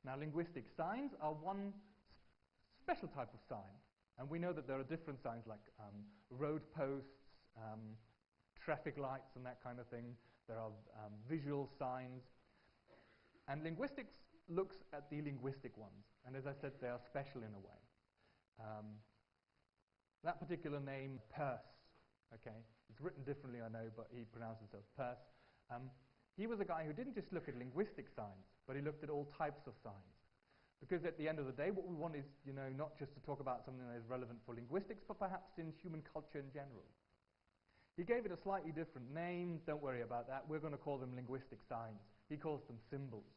Now, linguistic signs are one special type of sign, and we know that there are different signs like road posts, traffic lights and that kind of thing. There are visual signs, and linguistics looks at the linguistic ones, and as I said, they are special in a way. That particular name, Peirce, okay, it's written differently, I know, but he pronounces it as Peirce. He was a guy who didn't just look at linguistic signs, but he looked at all types of signs. Because at the end of the day, what we want is, not just to talk about something that is relevant for linguistics, but perhaps in human culture in general. He gave it a slightly different name. Don't worry about that. We're going to call them linguistic signs. He calls them symbols,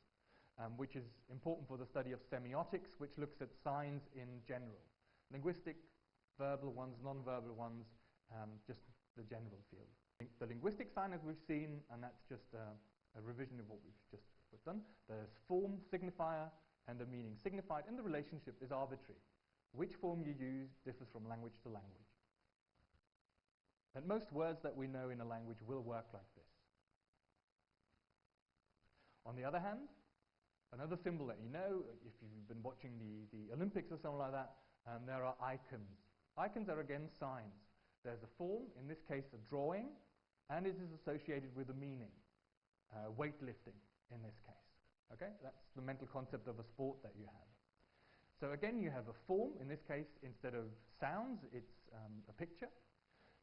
which is important for the study of semiotics, which looks at signs in general. Linguistic, verbal ones, non-verbal ones, just the general field. The linguistic sign, as we've seen, and that's just a revision of what we've just done, there's form, signifier, and the meaning signified, and the relationship is arbitrary. Which form you use differs from language to language. And most words that we know in a language will work like this. On the other hand, another symbol that you know, if you've been watching the Olympics or something like that, there are icons. Icons are again signs. There's a form, in this case a drawing, and it is associated with a meaning. Weightlifting, in this case. Okay, that's the mental concept of a sport that you have. So again, you have a form. In this case, instead of sounds, it's a picture.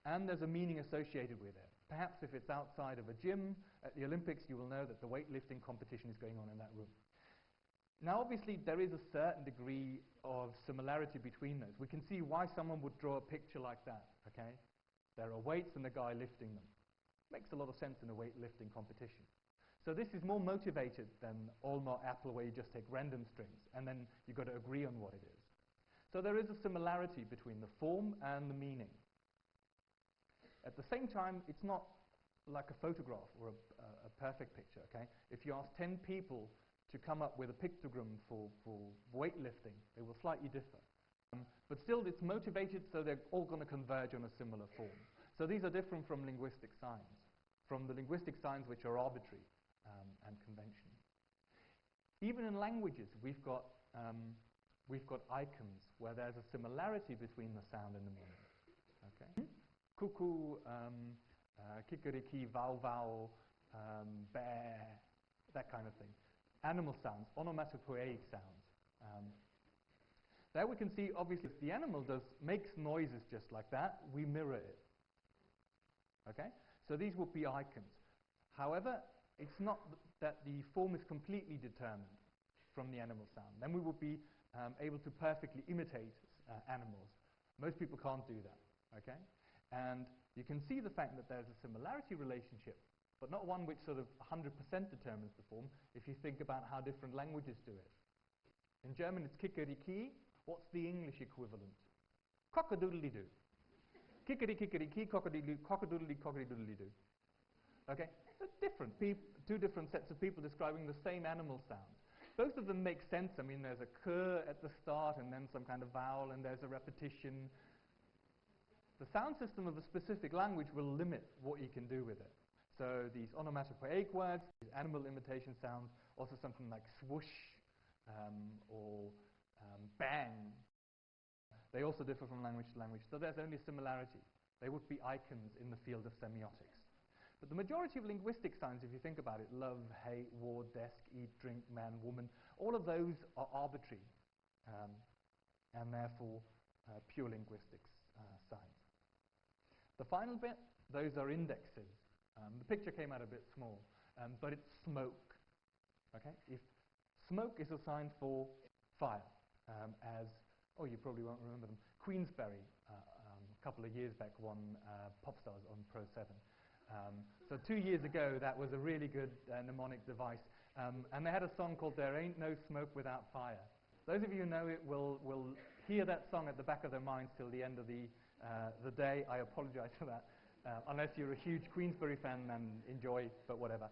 And there's a meaning associated with it. Perhaps if it's outside of a gym at the Olympics, you will know that the weightlifting competition is going on in that room. Now, obviously, there is a certain degree of similarity between those. We can see why someone would draw a picture like that, okay? There are weights and a guy lifting them. Makes a lot of sense in a weightlifting competition. So this is more motivated than Olma Apple, where you just take random strings, and then you've got to agree on what it is. So there is a similarity between the form and the meaning. At the same time, it's not like a photograph or a perfect picture, okay? If you ask 10 people to come up with a pictogram for weightlifting, they will slightly differ. But still, it's motivated, so they're all going to converge on a similar form. So these are different from linguistic signs, from the linguistic signs which are arbitrary and conventional. Even in languages, we've got icons where there's a similarity between the sound and the meaning. Okay? Cuckoo, kikeriki, vow vow, bear, that kind of thing. Animal sounds, onomatopoeic sounds. There we can see, obviously, if the animal makes noises just like that, we mirror it. Okay? So these would be icons. However, it's not that the form is completely determined from the animal sound. Then we would be able to perfectly imitate animals. Most people can't do that. Okay? And you can see the fact that there's a similarity relationship, but not one which sort of 100% determines the form, if you think about how different languages do it. In German, it's kikeriki. What's the English equivalent? Cock-a-doodly-doo. Kikeri-kikeri-ki, cock-a-doodly, cock-a-doodly-doo. Okay? They're different. Two different sets of people describing the same animal sound. Both of them make sense. I mean, there's a k at the start, and then some kind of vowel, and there's a repetition. The sound system of a specific language will limit what you can do with it. So these onomatopoeic words, these animal imitation sounds, also something like swoosh or bang, they also differ from language to language. So there's only similarity. They would be icons in the field of semiotics. But the majority of linguistic signs, if you think about it, love, hate, war, desk, eat, drink, man, woman, all of those are arbitrary and therefore pure linguistics signs. The final bit, those are indexes. The picture came out a bit small, but it's smoke. Okay? If smoke is a sign for fire, as, oh, you probably won't remember them, Queensberry, a couple of years back, won Popstars on Pro 7. So 2 years ago, that was a really good mnemonic device. And they had a song called There Ain't No Smoke Without Fire. Those of you who know it will hear that song at the back of their minds till the end of the day. I apologize for that. Unless you're a huge Queensberry fan and enjoy, but whatever.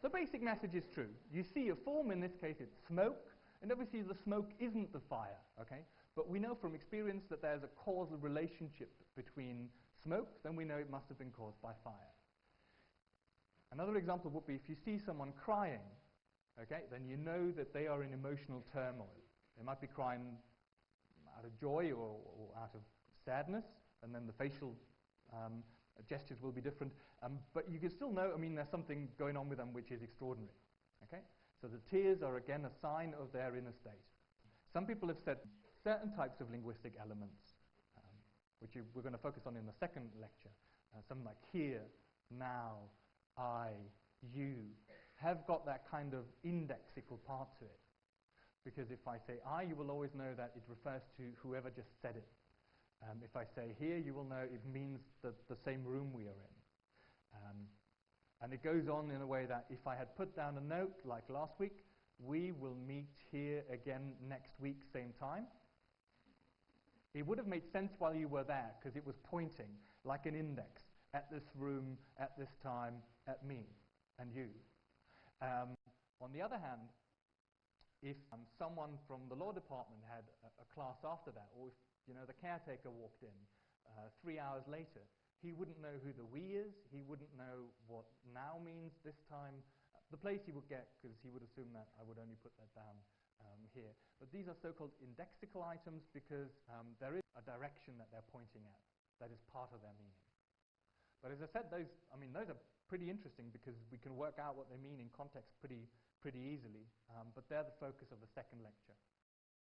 The basic message is true. You see a form, in this case it's smoke, and obviously the smoke isn't the fire, okay? But we know from experience that there's a causal relationship between smoke, then we know it must have been caused by fire. Another example would be if you see someone crying, okay, then you know that they are in emotional turmoil. They might be crying out of joy or out of sadness, and then the facial gestures will be different. But you can still know, I mean, there's something going on with them which is extraordinary. Okay? So the tears are, again, a sign of their inner state. Some people have said certain types of linguistic elements, which we're going to focus on in the second lecture, something like here, now, I, you, have got that kind of indexical part to it. Because if I say I, you will always know that it refers to whoever just said it. If I say here, you will know it means the same room we are in. And it goes on in a way that if I had put down a note like last week, we will meet here again next week, same time, it would have made sense while you were there, because it was pointing like an index at this room, at this time, at me and you. On the other hand, if someone from the law department had a class after that, or if the caretaker walked in 3 hours later, he wouldn't know who the we is, he wouldn't know what now means this time, the place he would get, because he would assume that I would only put that down here. But these are so-called indexical items because there is a direction that they're pointing at that is part of their meaning. But as I said, those are pretty interesting because we can work out what they mean in context pretty easily. But they're the focus of the second lecture.